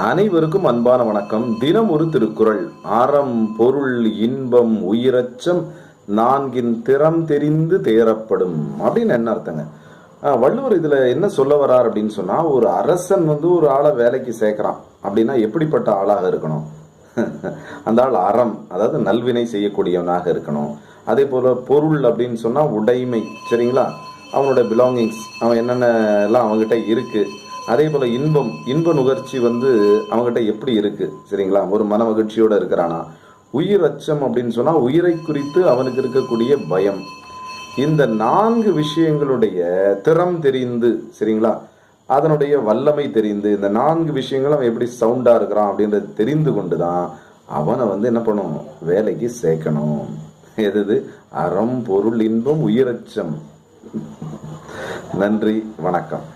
அனைவருக்கும் அன்பான வணக்கம். தினம் ஒரு திருக்குறள். அறம், பொருள், இன்பம், உயிரச்சம் நான்கின் திறம் தெரிந்து தேரப்படும் அப்படின்னு என்ன அர்த்தங்க? வள்ளுவர் இதுல என்ன சொல்ல வர்றார் அப்படின்னு சொன்னா, ஒரு அரசன் ஒரு ஆளை வேலைக்கு சேர்க்கிறான் அப்படின்னா எப்படிப்பட்ட ஆளாக இருக்கணும்? அந்த ஆள் அறம், அதாவது நல்வினை செய்யக்கூடியவனாக இருக்கணும். அதே போல பொருள் அப்படின்னு சொன்னா உடைமை, சரிங்களா? அவனோட பிலாங்கிங்ஸ், அவன் என்னென்ன எல்லாம் அவங்ககிட்ட இருக்கு. அதே போல இன்பம், இன்ப நுகர்ச்சி அவங்ககிட்ட எப்படி இருக்கு, சரிங்களா? ஒரு மன மகிழ்ச்சியோட இருக்கிறானா? உயிர் அச்சம் அப்படின்னு சொன்னா உயிரை குறித்து அவனுக்கு இருக்கக்கூடிய பயம். இந்த 4 விஷயங்களுடைய திறம் தெரிந்து, சரிங்களா, அதனுடைய வல்லமை தெரிந்து, இந்த 4 விஷயங்களும் அவன் எப்படி சவுண்டா இருக்கிறான் அப்படின்றது தெரிந்து கொண்டுதான் அவனை என்ன பண்ணணும், வேலைக்கு சேர்க்கணும். எது? அறம், பொருள், இன்பம், உயிரச்சம். நன்றி, வணக்கம்.